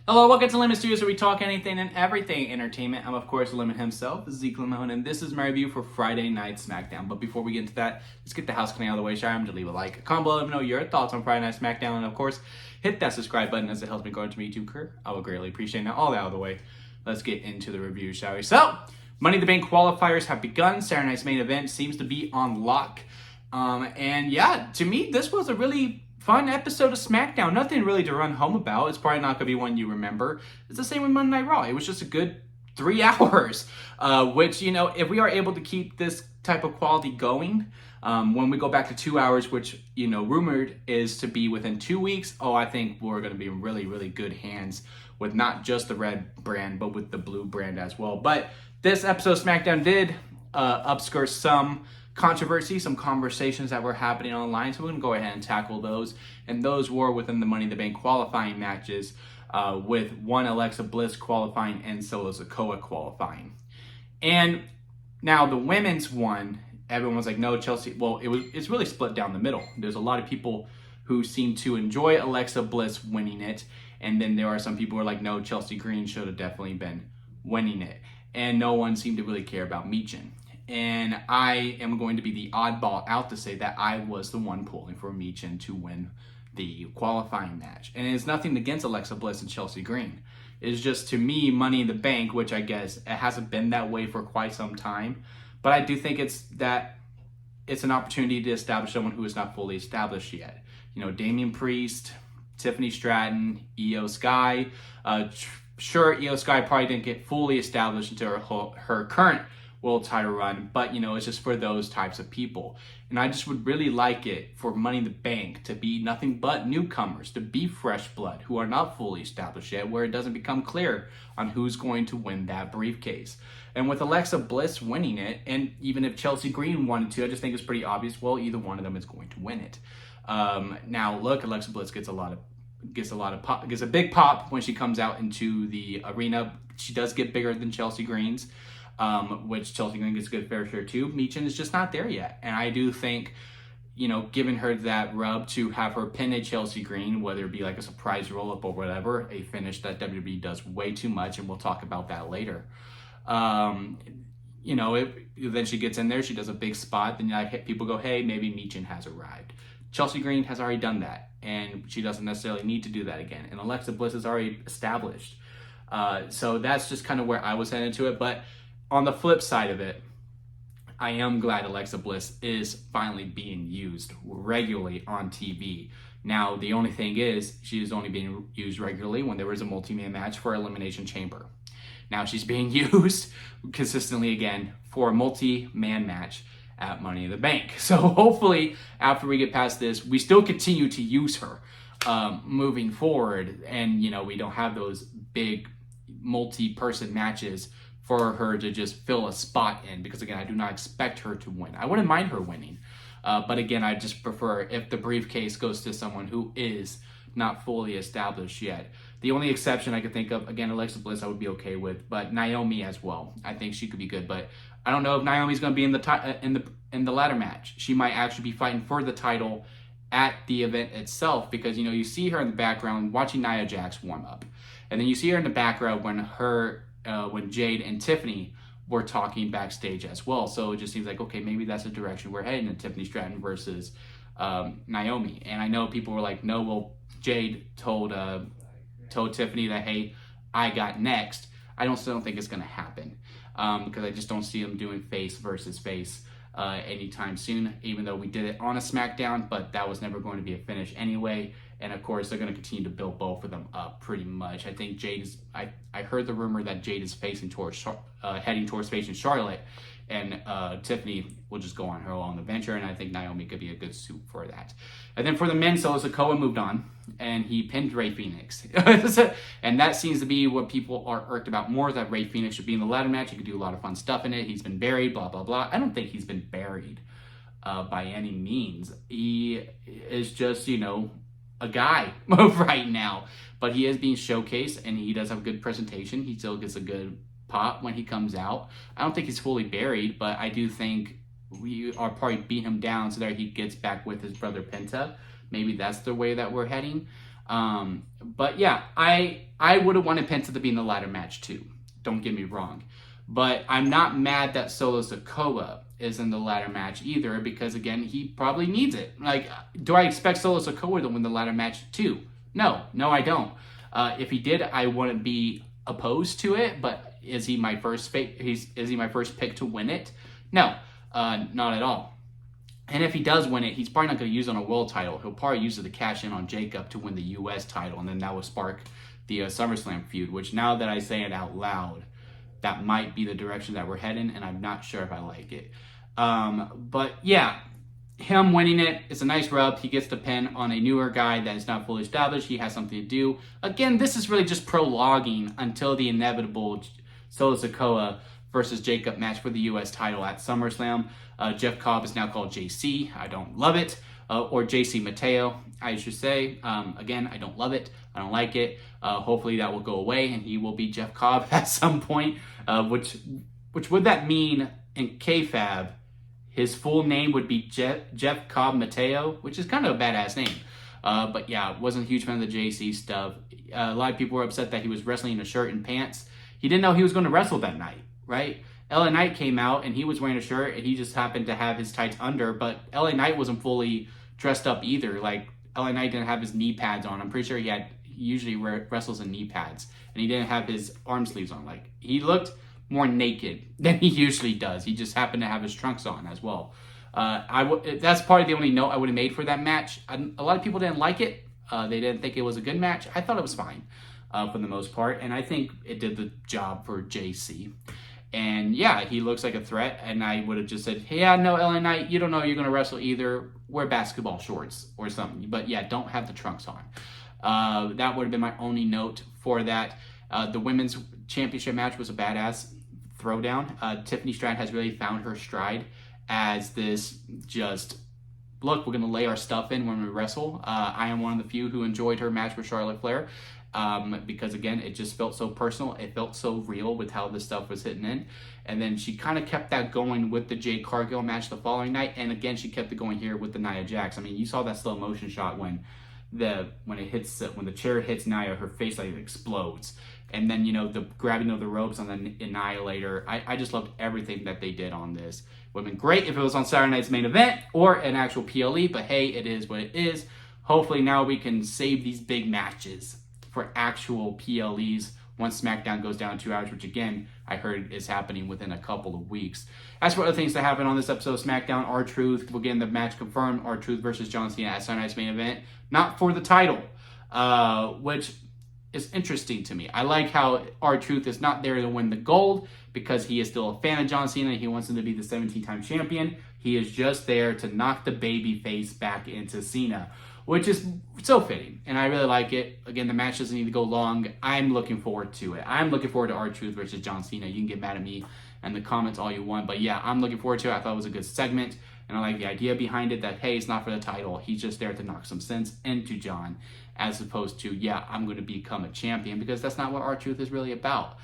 Hello, welcome to Lemon Studios, where we talk anything and everything entertainment. I'm, of course, Lemon himself, Zeke Lemon, and this is my review for Friday Night SmackDown. But before we get into that, let's get the house cleaning out of the way. Shire, I'm to leave a like, comment below, let me know your thoughts on Friday Night SmackDown, and of course, hit that subscribe button as it helps me grow into my YouTube career. I will greatly appreciate it. Now, all that out of the way, let's get into the review, shall we? So, Money in the Bank qualifiers have begun. Saturday night's main event seems to be on lock. And yeah, to me, this was a really fun episode of SmackDown. Nothing really to run home about. It's probably not going to be one you remember. It's the same with Monday Night Raw. It was just a good 3 hours, which, you know, if we are able to keep this type of quality going, when we go back to 2 hours, which, you know, rumored is to be within 2 weeks, I think we're going to be in really, really good hands with not just the red brand, but with the blue brand as well. But this episode of SmackDown did upskirt some controversy, some conversations that were happening online, so we're going to go ahead and tackle those. And those were within the Money in the Bank qualifying matches, with one Alexa Bliss qualifying and Solo Sikoa qualifying. And now the women's one, everyone was like, no, Chelsea. Well, it's really split down the middle. There's a lot of people who seem to enjoy Alexa Bliss winning it, and then there are some people who are like, no, Chelsea Green should have definitely been winning it. And no one seemed to really care about Michin. And I am going to be the oddball out to say that I was the one pulling for Michin to win the qualifying match. And it's nothing against Alexa Bliss and Chelsea Green. It's just, to me, Money in the Bank, which I guess it hasn't been that way for quite some time. But I do think it's an opportunity to establish someone who is not fully established yet. You know, Damian Priest, Tiffany Stratton, Io Sky. Sure, Io Sky probably didn't get fully established until her current world title run, but you know, it's just for those types of people. And I just would really like it for Money in the Bank to be nothing but newcomers, to be fresh blood who are not fully established yet, where it doesn't become clear on who's going to win that briefcase. And with Alexa Bliss winning it, and even if Chelsea Green wanted to, I just think it's pretty obvious, well, either one of them is going to win it. Now look, Alexa Bliss gets a big pop when she comes out into the arena. She does get bigger than Chelsea Green's, which Chelsea Green gets a good fair share too. Michin is just not there yet. And I do think, you know, giving her that rub to have her pin at Chelsea Green, whether it be like a surprise roll-up or whatever, a finish that WWE does way too much, and we'll talk about that later. You know, then she gets in there, she does a big spot, then people go, hey, maybe Michin has arrived. Chelsea Green has already done that, and she doesn't necessarily need to do that again. And Alexa Bliss is already established. So that's just kind of where I was headed to it. But on the flip side of it, I am glad Alexa Bliss is finally being used regularly on TV. Now, the only thing is, she is only being used regularly when there is a multi-man match for Elimination Chamber. Now, she's being used consistently again for a multi-man match at Money in the Bank. So hopefully, after we get past this, we still continue to use her moving forward. And, you know, we don't have those big multi-person matches for her to just fill a spot in, because again, I do not expect her to win. I wouldn't mind her winning, but again, I just prefer if the briefcase goes to someone who is not fully established yet. The only exception I could think of, again, Alexa Bliss I would be okay with, but Naomi as well. I think she could be good, but I don't know if Naomi's going to be in the ladder match. She might actually be fighting for the title at the event itself, because, you know, you see her in the background watching Nia Jax warm up, and then you see her in the background when Jade and Tiffany were talking backstage as well. So it just seems like, okay, maybe that's the direction we're heading in Tiffany Stratton versus Naomi. And I know people were like, no, well, Jade told Tiffany that, hey, I got next. I still don't think it's going to happen, because I just don't see them doing face versus face anytime soon, even though we did it on a SmackDown, but that was never going to be a finish anyway. And of course, they're going to continue to build both of them up pretty much. I think Jade is, I heard the rumor that Jade is heading towards facing Charlotte, and Tiffany will just go on her own adventure, and I think Naomi could be a good suit for that. And then for the men, Solo Sikoa moved on, and he pinned Rey Fenix. And that seems to be what people are irked about more, that Rey Fenix should be in the ladder match. He could do a lot of fun stuff in it. He's been buried, blah, blah, blah. I don't think he's been buried by any means. He is just, you know, a guy right now, but he is being showcased, and he does have a good presentation. He still gets a good pop when he comes out. I don't think he's fully buried, but I do think we are probably beat him down so that he gets back with his brother Penta. Maybe that's the way that we're heading. But yeah, I would have wanted Penta to be in the ladder match too. Don't get me wrong. But I'm not mad that Solo Sikoa is in the ladder match either, because again, he probably needs it. Like, do I expect Solo Sikoa to win the ladder match too? No, I don't. If he did, I wouldn't be opposed to it. But is he my first pick? Is he my first pick to win it? No, not at all. And if he does win it, he's probably not going to use it on a world title. He'll probably use it to cash in on Jacob to win the U.S. title, and then that will spark the SummerSlam feud. Which, now that I say it out loud, that might be the direction that we're heading, and I'm not sure if I like it. But yeah, him winning it is a nice rub. He gets the pin on a newer guy that is not fully established. He has something to do. Again, this is really just prologuing until the inevitable Solo Sikoa versus Jacob match for the U.S. title at SummerSlam. Jeff Cobb is now called JC. I don't love it. Or JC Mateo, I should say. Again, I don't love it. I don't like it. Hopefully that will go away and he will be Jeff Cobb at some point. Which would that mean in kayfabe? His full name would be Jeff Cobb Mateo, which is kind of a badass name. But yeah, wasn't a huge fan of the JC stuff. A lot of people were upset that he was wrestling in a shirt and pants. He didn't know he was going to wrestle that night, right? LA Knight came out and he was wearing a shirt and he just happened to have his tights under, but LA Knight wasn't fully dressed up either. Like, LA Knight didn't have his knee pads on. I'm pretty sure he usually wrestles in knee pads, and he didn't have his arm sleeves on. Like, he looked more naked than he usually does. He just happened to have his trunks on as well. That's probably the only note I would have made for that match. A lot of people didn't like it. They didn't think it was a good match. I thought it was fine for the most part, and I think it did the job for JC. And yeah, he looks like a threat, and I would have just said, hey, yeah, no, LA Knight, you don't know you're going to wrestle either. Wear basketball shorts or something. But yeah, don't have the trunks on. That would have been my only note for that. The women's championship match was a badass throwdown. Tiffany Stratton has really found her stride as this just, look, we're going to lay our stuff in when we wrestle. I am one of the few who enjoyed her match with Charlotte Flair. Because again, it just felt so personal. It felt so real with how this stuff was hitting in. And then she kind of kept that going with the Jade Cargill match the following night. And again, she kept it going here with the Nia Jax. I mean, you saw that slow motion shot when the chair hits Nia, her face like explodes. And then, the grabbing of the ropes on the Annihilator. I just loved everything that they did on this. Would have been great if it was on Saturday night's main event or an actual PLE, but hey, it is what it is. Hopefully now we can save these big matches for actual PLEs once SmackDown goes down 2 hours, which again, I heard is happening within a couple of weeks. As for other things that happened on this episode of SmackDown, R-Truth, we're getting the match confirmed, R-Truth versus John Cena at Saturday night's main event, not for the title, which is interesting to me. I like how R-Truth is not there to win the gold because he is still a fan of John Cena. He wants him to be the 17-time champion. He is just there to knock the baby face back into Cena, which is so fitting, and I really like it. Again, the match doesn't need to go long. I'm looking forward to it. I'm looking forward to R-Truth versus John Cena. You can get mad at me in the comments all you want, but yeah, I'm looking forward to it. I thought it was a good segment, and I like the idea behind it that, hey, it's not for the title. He's just there to knock some sense into John, as opposed to, yeah, I'm going to become a champion, because that's not what R-Truth is really about.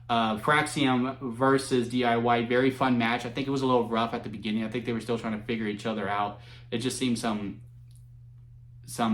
Fraxium versus DIY, very fun match. I think it was a little rough at the beginning. I think they were still trying to figure each other out. It just seemed some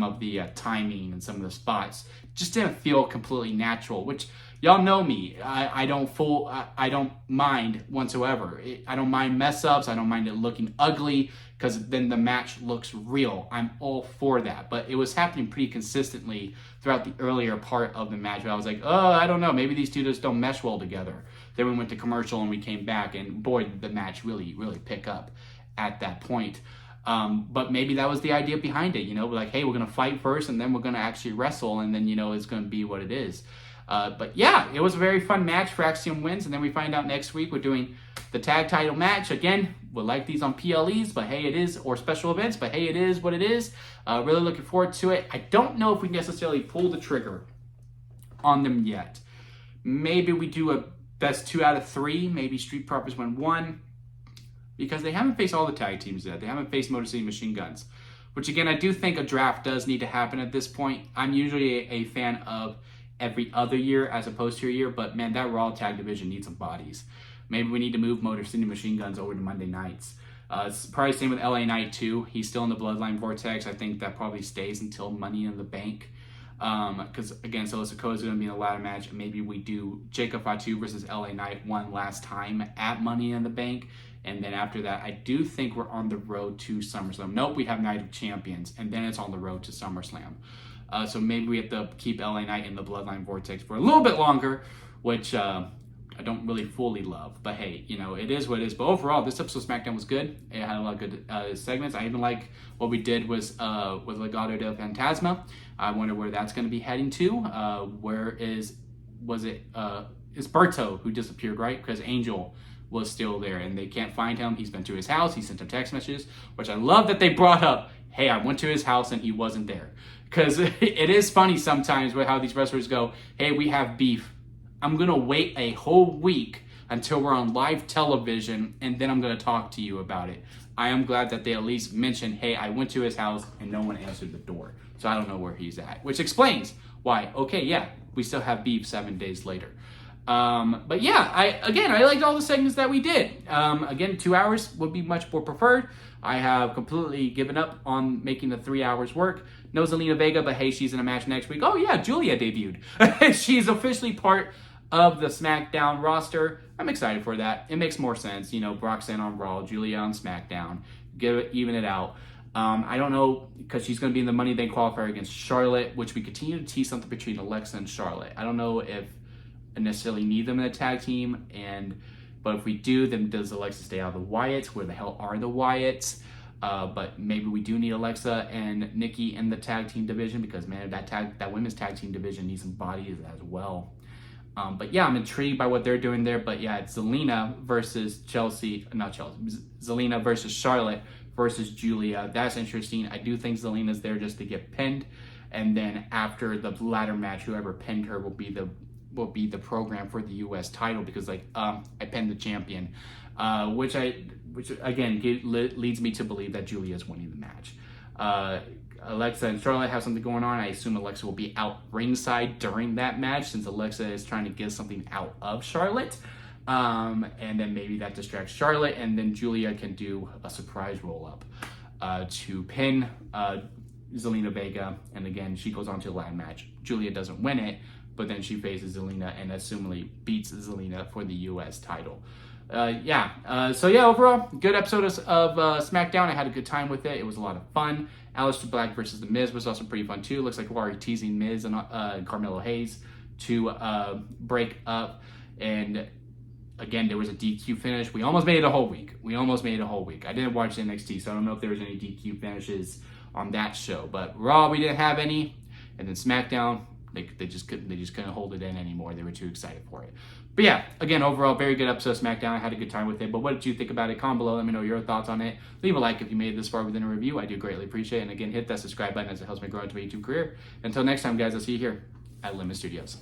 of the timing and some of the spots just didn't feel completely natural, which y'all know me. I don't mind whatsoever. I don't mind mess ups. I don't mind it looking ugly because then the match looks real. I'm all for that. But it was happening pretty consistently throughout the earlier part of the match where I was like, oh, I don't know. Maybe these two just don't mesh well together. Then we went to commercial and we came back, and boy, did the match really, really pick up at that point. But maybe that was the idea behind it, like, hey, we're going to fight first and then we're going to actually wrestle, and then, it's going to be what it is. But yeah, it was a very fun match. Fraxium wins, and then we find out next week we're doing the tag title match. Again, we'll like these on PLEs, but hey, it is, or special events, but hey, it is what it is. Really looking forward to it. I don't know if we necessarily pull the trigger on them yet. Maybe we do a best 2 out of 3, maybe Street Profits win 1. Because they haven't faced all the tag teams yet. They haven't faced Motor City Machine Guns. Which again, I do think a draft does need to happen at this point. I'm usually a fan of every other year as opposed to a year. But man, that Raw tag division needs some bodies. Maybe we need to move Motor City Machine Guns over to Monday nights. It's probably the same with LA Knight too. He's still in the Bloodline Vortex. I think that probably stays until Money in the Bank. Because again, Solo Sikoa is going to be in a ladder match, and maybe we do Jacob Fatu versus LA Knight one last time at Money in the Bank, and then after that, I do think we're on the road to SummerSlam. Nope, we have Night of Champions, and then it's on the road to SummerSlam. So maybe we have to keep LA Knight in the Bloodline Vortex for a little bit longer, which I don't really fully love. But hey, you know, it is what it is. But overall, this episode of SmackDown was good. It had a lot of good segments. I even like what we did with Legado del Fantasma. I wonder where that's going to be heading to. It's Berto who disappeared, right? Because Angel was still there and they can't find him. He's been to his house. He sent him text messages, which I love that they brought up. Hey, I went to his house and he wasn't there. Because it is funny sometimes with how these wrestlers go, hey, we have beef. I'm going to wait a whole week until we're on live television, and then I'm going to talk to you about it. I am glad that they at least mentioned, hey, I went to his house and no one answered the door. So I don't know where he's at, which explains why, okay, yeah, we still have beef 7 days later. But yeah, I liked all the segments that we did. Again, 2 hours would be much more preferred. I have completely given up on making the 3 hours work. No Zelina Vega, but hey, she's in a match next week. Oh yeah, Julia debuted. She's officially part of the SmackDown roster. I'm excited for that. It makes more sense. You know, Roxanne on Raw, Julia on SmackDown. Even it out. I don't know, because she's going to be in the Money in the Bank qualifier against Charlotte, which we continue to tease something between Alexa and Charlotte. I don't know if I necessarily need them in a tag team, but if we do, then does Alexa stay out of the Wyatts? Where the hell are the Wyatts? But maybe we do need Alexa and Nikki in the tag team division, because man, that women's tag team division needs some bodies as well. But yeah, I'm intrigued by what they're doing there. But yeah, it's Zelina versus Zelina versus Charlotte versus Julia. That's interesting. I do think Zelina's there just to get pinned, and then after the ladder match, whoever pinned her will be the program for the U.S. title, because I pinned the champion, which again leads me to believe that Julia is winning the match. Alexa and Charlotte have something going on. I assume Alexa will be out ringside during that match, since Alexa is trying to get something out of Charlotte. And then maybe that distracts Charlotte, and then Julia can do a surprise roll-up to pin Zelina Vega. And again, she goes on to the ladder match. Julia doesn't win it, but then she faces Zelina and assumably beats Zelina for the U.S. title. So overall, good episode of SmackDown. I had a good time with it. It was a lot of fun. Aleister Black versus The Miz was also pretty fun too. Looks like we're already teasing Miz and Carmelo Hayes to break up. And again, there was a DQ finish. We almost made it a whole week. I didn't watch NXT, so I don't know if there was any DQ finishes on that show. But Raw, we didn't have any. And then SmackDown, they just couldn't hold it in anymore. They were too excited for it. But yeah, again, overall, very good episode of SmackDown. I had a good time with it. But what did you think about it? Comment below. Let me know your thoughts on it. Leave a like if you made it this far within a review. I do greatly appreciate it. And again, hit that subscribe button as it helps me grow into a YouTube career. Until next time, guys, I'll see you here at Limit Studios.